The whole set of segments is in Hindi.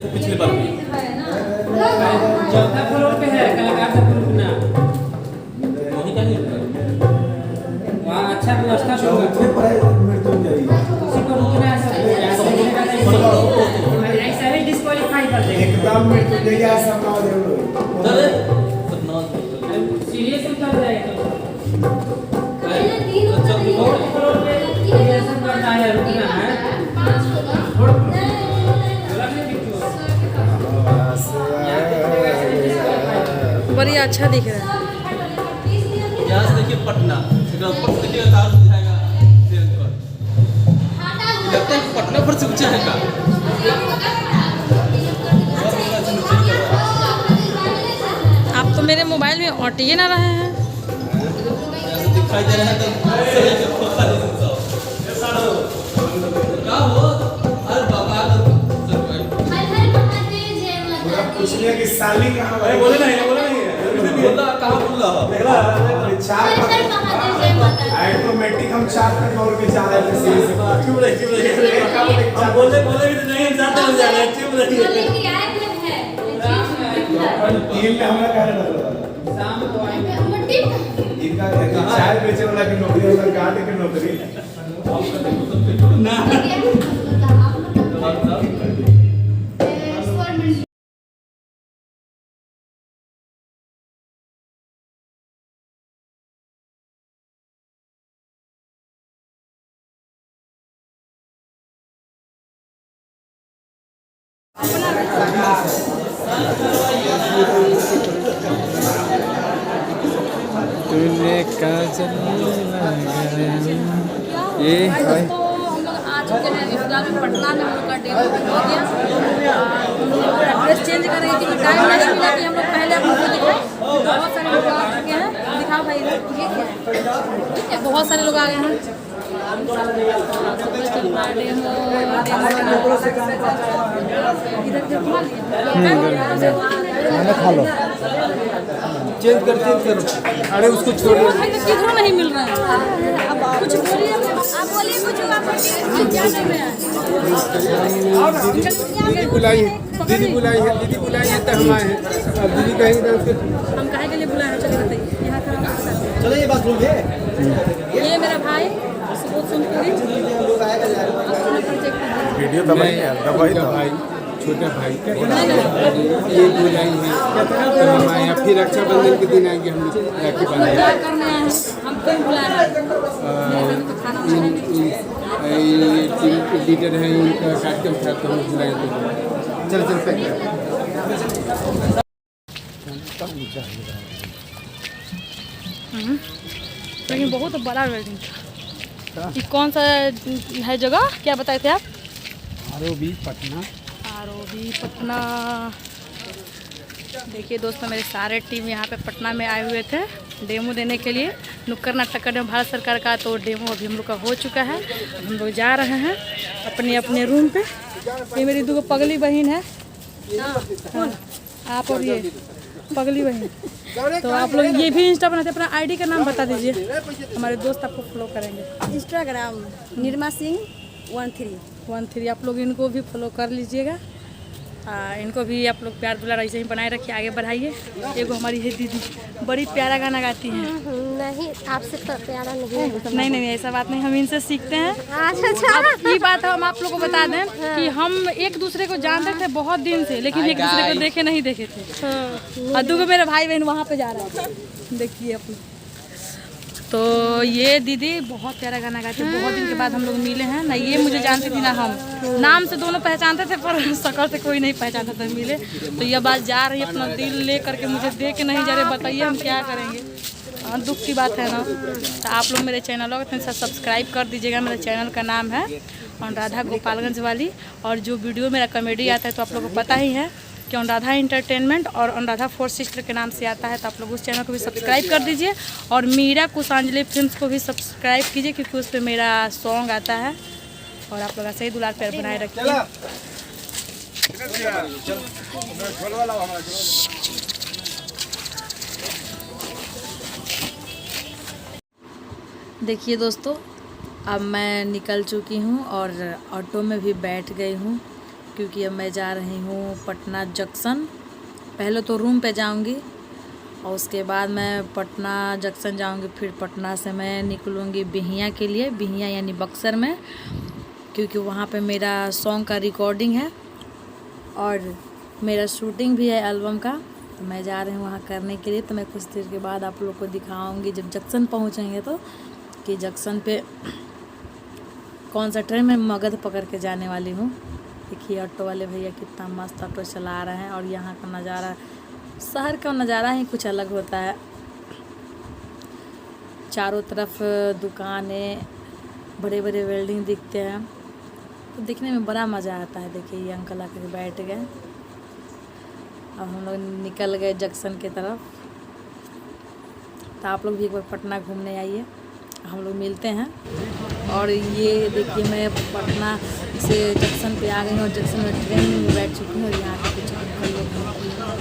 पिछले बार भी चौथा फ्लोर पे है कलाकार सब रुकना वहीं का नहीं वहाँ अच्छा व्यवस्था भी होगा चौथे पर मृत्युंजय उसी को रुकना है सब ऐसा ही डिस्क्वालीफाई कर देंगे एकदम मृत्युंजय ऐसा ना हो अरे सपना सीरियस उतर जाएगा अच्छा फोर्थ फ्लोर पे ऐसा करना है रुकना है बड़ी अच्छा दिख रहा है। यहाँ से देखिए पटना इधर ऊपर से देखिएगा कहाँ से दिखाएगा लगता है पटना पर से ऊंचा है का आप तो मेरे मोबाइल में ऑटिए ना रहे हैं। यहाँ से दिखाई दे रहा है तो क्या हो अरे बाबा पूछने की साली कहाँ है बोले नहीं बोला कहाँ बोल रहा चार ऑटोमेटिक हम चार पे दौड़ के जा रहे थे सीधे से क्यों रहे हम बोले भी तो नहीं जाते हो जा रहे क्यों रहे टीम में हमरा कह रहा शाम को आएंगे इनका चाय बेचे वाला की नौकरी और गार्ड की नौकरी ना तूने काजल ये तो हम लोग आ चुके हैं फिलहाल में पटना में हम लोग का डेमो हो गया। हम लोग एड्रेस चेंज कर रही थी कि टाइम नहीं मिला कि हम लोग पहले आप लोग को दिखाएं। बहुत सारे लोग आ चुके हैं। दिखाओ भाई इधर ये क्या है? ठीक है बहुत सारे लोग आ गए हैं। डेमो इधर घुमा लिए खाना खा लो चेंज करो अरे उसको छोड़ दो किधरों नहीं मिल रहा है। अब कुछ बोलिए आप बोलिए कुछ क्या नाम है दीदी बुलाई है तो हम आए हैं अब दीदी कहेंगे तो उसके हम काहे के लिए बुलाए हैं चलिए बताइए यहाँ का चलो ये बात बोल दे ये मेरा भाई सुबोध सोनपुरी वीडियो दबाई भाई छोटा भाई ये बुलाई है तो हम आए हैं फिर रक्षाबंधन के दिन आएंगे हम राखी क्या बंधेंगे करने आए हैं हम क्यों बुलाए हैं खाना टीम लीडर है इनका कार्यक्रम था तो हम बुलाए थे चल पैक लेकिन बहुत बड़ा बिल्डिंग था। ये कौन सा है जगह क्या बताए थे आप? आरओबी पटना पटना। देखिए दोस्तों मेरे सारे टीम यहाँ पे पटना में आए हुए थे डेमो देने के लिए। नुक्कड़ नाटक डेमो भारत सरकार का तो डेमो अभी हम लोग का हो चुका है। हम लोग जा रहे हैं अपने अपने रूम पे। ये मेरी दो पगली बहन है आप और ये पगली बहन। तो आप लोग ये भी इंस्टा बनाते अपना आईडी का नाम बता दीजिए हमारे दोस्त आपको फॉलो करेंगे। इंस्टाग्राम निर्मा सिंह 13 आप लोग इनको भी फॉलो कर लीजिएगा। इनको भी आप लोग प्यार दुलार ऐसे ही बनाए रखिए आगे बढ़ाइए। एगो हमारी है दीदी बड़ी प्यारा गाना गाती हैं। नहीं आपसे तो प्यारा नहीं नहीं ऐसा बात नहीं हम इनसे सीखते हैं। अच्छा अब ये बात हम आप लोग को बता दें कि हम एक दूसरे को जानते थे बहुत दिन से लेकिन एक दूसरे को नहीं देखे थे। और दूगो मेरे भाई बहन वहाँ पे जा रहे हैं देखिए आप लोग। तो ये दीदी बहुत प्यारा गाना गाती है। बहुत दिन के बाद हम लोग मिले हैं ना। ये मुझे जानती थी ना हम नाम से दोनों पहचानते थे पर शक्ल से कोई नहीं पहचानता था। मिले तो ये बात जा रही है अपना दिल ले करके मुझे दे के नहीं जा रहे। बताइए हम क्या करेंगे। हाँ दुख की बात है ना। तो आप लोग मेरे चैनल को सब्सक्राइब कर दीजिएगा। मेरे चैनल का नाम है अनुराधा गोपालगंज वाली। और जो वीडियो मेरा कॉमेडी आता है तो आप लोगों को पता ही है कि अनुराधा इंटरटेनमेंट और अनुराधा 4 सिस्टर के नाम से आता है। तो आप लोग उस चैनल को भी सब्सक्राइब कर दीजिए और मीरा कुशांजलि फिल्म्स को भी सब्सक्राइब कीजिए क्योंकि उस पर मेरा सॉन्ग आता है। और आप लोग ऐसे ही दुलार प्यार बनाए रखिए। देखिए दोस्तों अब मैं निकल चुकी हूँ और ऑटो में भी बैठ गई हूँ। क्योंकि अब मैं जा रही हूँ पटना जंक्शन। पहले तो रूम पे जाऊँगी और उसके बाद मैं पटना जंक्शन जाऊँगी। फिर पटना से मैं निकलूँगी बिहिया के लिए, बिहिया यानी बक्सर में, क्योंकि वहाँ पे मेरा सॉन्ग का रिकॉर्डिंग है और मेरा शूटिंग भी है एल्बम का। तो मैं जा रही हूँ वहाँ करने के लिए। तो मैं कुछ देर के बाद आप लोग को दिखाऊंगी जब जंक्शन पहुँचेंगे तो, कि जंक्शन पे कौन सा ट्रेन में मगध पकड़ के जाने वाली हूँ। देखिए ऑटो वाले भैया कितना मस्त ऑटो चला रहे हैं। और यहाँ का नज़ारा, शहर का नज़ारा ही कुछ अलग होता है। चारों तरफ दुकानें, बड़े बड़े बिल्डिंग दिखते हैं, तो देखने में बड़ा मज़ा आता है। देखिए ये अंकल आकर बैठ गए। अब हम लोग निकल गए जंक्शन की तरफ। तो आप लोग भी एक बार पटना घूमने आइए, हम लोग मिलते हैं। और ये देखिए मैं पटना से जंक्शन पे आ गई हूँ और जंक्शन में ट्रेन में बैठ चुकी हूँ। और यहाँ पे कुछ अंकल लोग,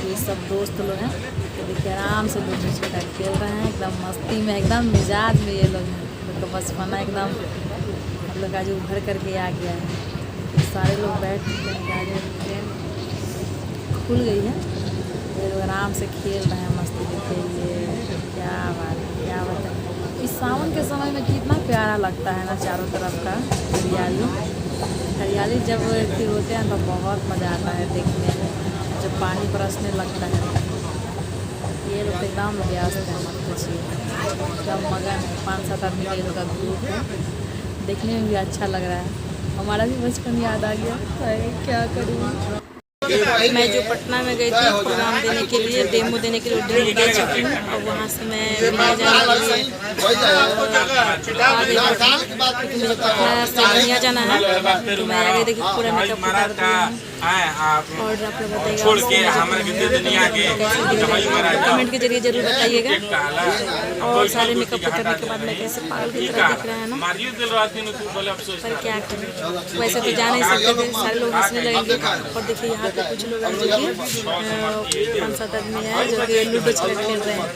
ये सब दोस्त लोग हैं, तो देखिए आराम से दूसरे छोटा खेल रहे हैं, एकदम मस्ती में, एकदम मिजाज में ये लोग हैं। तो बचपना एकदम हम लोग आज उभर करके आ गया है। तो सारे लोग बैठ चुके हैं, आगे ट्रेन खुल गई है, ये लोग आराम से खेल रहे हैं, मस्ती देखिए। ये क्या बात है, क्या बात है। इस सावन के समय में कितना प्यारा लगता है ना, चारों तरफ का हरियाली। हरियाली जब होते हैं तो बहुत मज़ा आता है देखने में, जब पानी बरसने लगता है। ये लोग एकदम व्यस्त है, मत पूछिए, एकदम मगन है। 5-7 आदमी का ये लोग का ग्रुप है, देखने में भी अच्छा लग रहा है। हमारा भी बचपन याद आ गया, क्या करूँ। मैं जो पटना में गई थी प्रोग्राम देने के लिए, डेमो देने के लिए ड्रीम दे चुकी हूँ। और वहाँ से मैं बिहिया जाने के लिए आ गई हूँ, क्योंकि मुझे पटना से बिहिया जाना है। तो मैं आगे देखिए पूरा मेकअप उतार दिया हूँ। और आप लोग बताइएगा कमेंट के जरिए जरूर बताइएगा। और सारे मेकअप करने के बाद मैं कैसे पागल की तरह दिख रहा है ना, पर क्या करें, वैसे तो जा नहीं सकते थे, सारे लोग हंसने लगेंगे। और देखिए यहाँ पे कुछ लोग हैं जो कि 5-7 आदमी हैं जो कि लूडो छक्का खेल रहे हैं।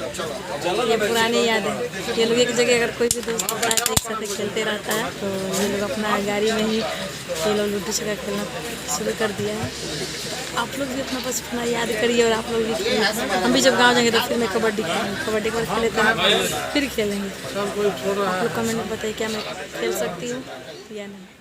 ये पुरानी याद है। ये लोग एक जगह अगर कोई भी दोस्त होता है तो एक साथ खेलते रहता है। तो ये लोग अपना गाड़ी में ही ये लोग लूडो छक्का खेलना शुरू कर दिया है। आप लोग भी अपना बचपना याद करिए और आप लोग भी खेलें। हम भी जब गाँव जाएंगे तो फिर मैं कबड्डी खेलेंगे, कबड्डी को खेले तो फिर खेलेंगे। आप लोग कमेंट में बताइए क्या मैं खेल सकती हूँ या नहीं।